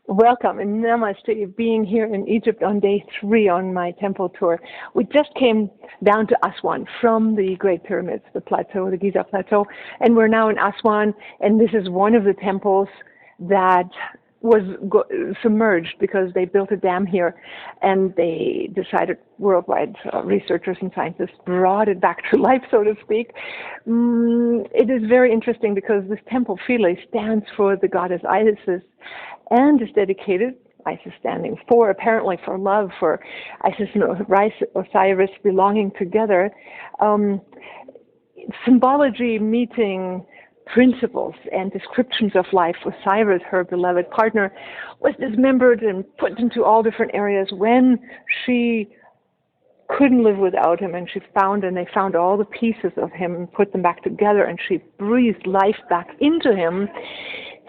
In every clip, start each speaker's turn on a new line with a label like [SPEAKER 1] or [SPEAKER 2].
[SPEAKER 1] Welcome and namaste. Being here in Egypt on day 3 on my temple tour. We just came down to Aswan from the Great Pyramids, the plateau, the Giza Plateau, and we're now in Aswan, and this is one of the temples that was submerged because they built a dam here, and they decided, worldwide researchers and scientists brought it back to life, so to speak. It is very interesting because this temple, Philae, stands for the goddess Isis, and is dedicated, Isis standing for, apparently for love, for Isis and Osiris belonging together. Symbology meeting principles and descriptions of life. Osiris, her beloved partner, was dismembered and put into all different areas when she couldn't live without him, and they found all the pieces of him and put them back together, and she breathed life back into him.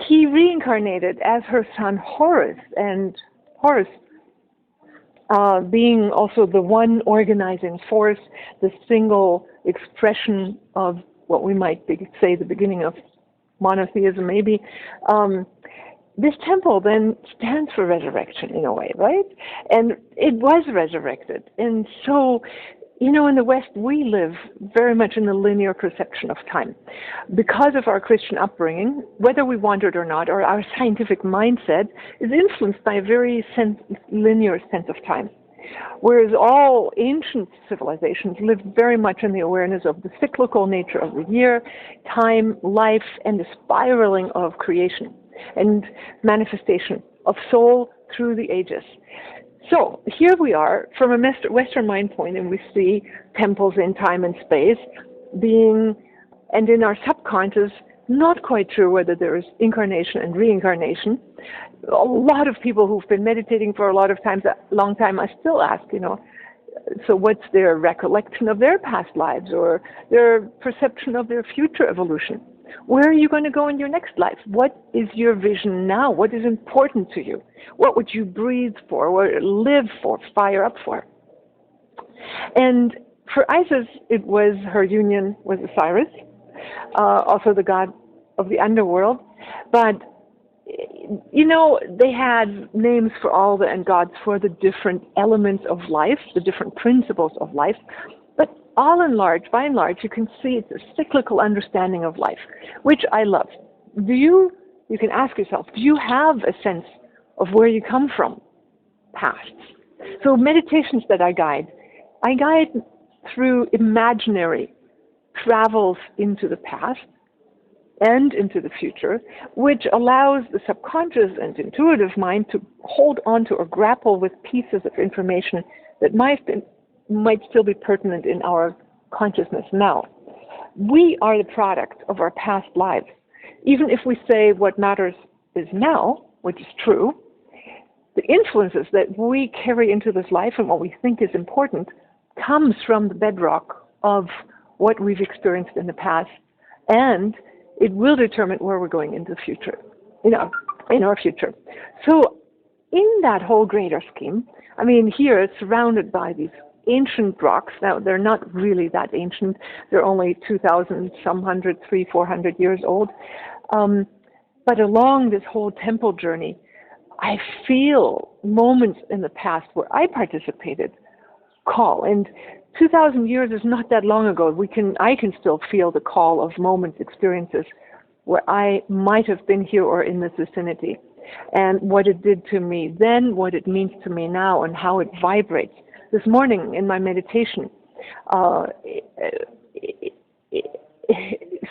[SPEAKER 1] He reincarnated as her son Horus, and Horus being also the one organizing force, the single expression of what we might say the beginning of monotheism, maybe. This temple then stands for resurrection in a way, right? And it was resurrected. And so, in the West, we live very much in the linear perception of time. Because of our Christian upbringing, whether we want it or not, or our scientific mindset is influenced by a very linear sense of time. Whereas all ancient civilizations lived very much in the awareness of the cyclical nature of the year, time, life, and the spiraling of creation and manifestation of soul through the ages. So here we are from a Western mind point, and we see temples in time and space being, and in our subconscious, not quite sure whether there is incarnation and reincarnation. A lot of people who've been meditating for a long time, I still ask, so what's their recollection of their past lives or their perception of their future evolution? Where are you going to go in your next life? What is your vision now? What is important to you? What would you breathe for, or live for, fire up for? And for Isis, it was her union with Osiris, also the god of the underworld. But, they had names for all and gods for the different elements of life, the different principles of life. But by and large, you can see it's a cyclical understanding of life, which I love. You can ask yourself, do you have a sense of where you come from, past? So meditations that I guide through imaginary travels into the past and into the future, which allows the subconscious and intuitive mind to hold on to or grapple with pieces of information that might still be pertinent in our consciousness now. We are the product of our past lives. Even if we say what matters is now, which is true, the influences that we carry into this life and what we think is important comes from the bedrock of what we've experienced in the past, and it will determine where we're going in the future, in our future. So in that whole greater scheme, here it's surrounded by these ancient rocks. Now, they're not really that ancient. They're only 2,000, 400 years old. But along this whole temple journey, I feel moments in the past where I participated call. And 2,000 years is not that long ago. I can still feel the call of moments, experiences where I might have been here or in this vicinity, and what it did to me then, what it means to me now, and how it vibrates. This morning in my meditation,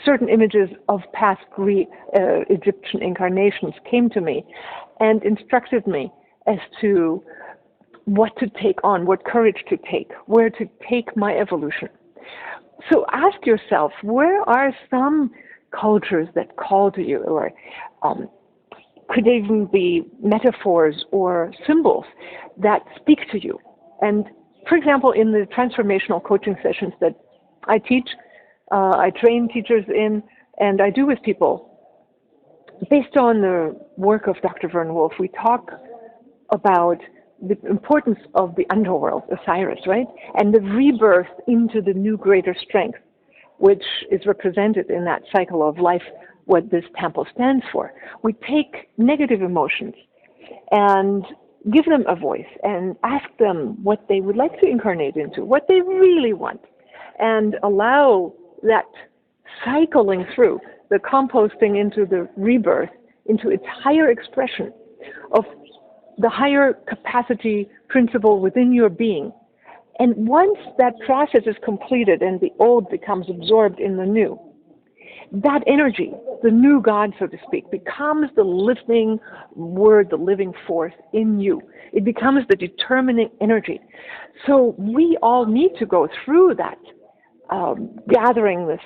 [SPEAKER 1] certain images of past Egyptian incarnations came to me and instructed me as to what to take on, what courage to take, where to take my evolution. So ask yourself, where are some cultures that call to you, or could even be metaphors or symbols that speak to you? And for example, in the transformational coaching sessions that I teach, I train teachers in, and I do with people, based on the work of Dr. Vern Wolf, we talk about the importance of the underworld, Osiris, right? And the rebirth into the new greater strength, which is represented in that cycle of life, what this temple stands for. We take negative emotions and give them a voice and ask them what they would like to incarnate into, what they really want, and allow that cycling through, the composting into the rebirth, into its higher expression of the higher capacity principle within your being. And once that process is completed and the old becomes absorbed in the new, that energy, the new God, so to speak, becomes the living word, the living force in you. It becomes the determining energy. So we all need to go through that, gathering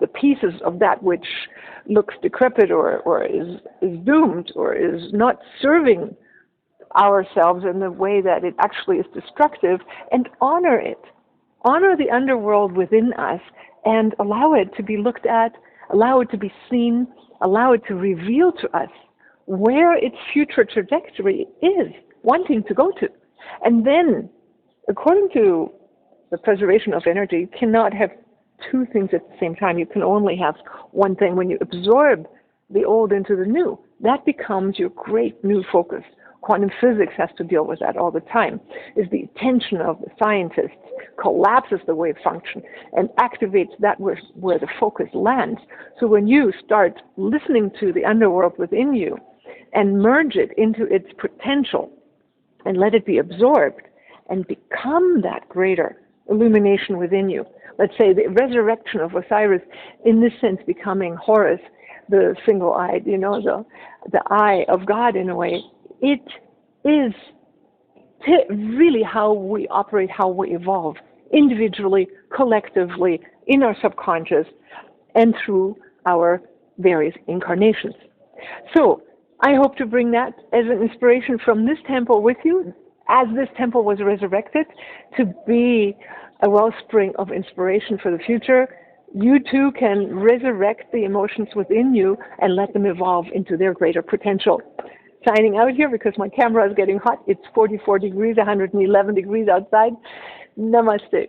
[SPEAKER 1] the pieces of that which looks decrepit or is doomed or is not serving ourselves in the way that it actually is destructive, and honor it. Honor the underworld within us and allow it to be looked at, allow it to be seen, allow it to reveal to us where its future trajectory is wanting to go to. And then, according to the preservation of energy, you cannot have two things at the same time. You can only have one thing. When you absorb the old into the new, that becomes your great new focus. Quantum physics has to deal with that all the time, is the attention of the scientists collapses the wave function and activates that where the focus lands. So when you start listening to the underworld within you and merge it into its potential and let it be absorbed and become that greater illumination within you, let's say the resurrection of Osiris, in this sense becoming Horus, the single-eyed, the eye of God in a way, it is really how we operate, how we evolve, individually, collectively, in our subconscious, and through our various incarnations. So, I hope to bring that as an inspiration from this temple with you, as this temple was resurrected, to be a wellspring of inspiration for the future. You too can resurrect the emotions within you and let them evolve into their greater potential. Signing out here because my camera is getting hot. It's 44 degrees, 111 degrees outside. Namaste.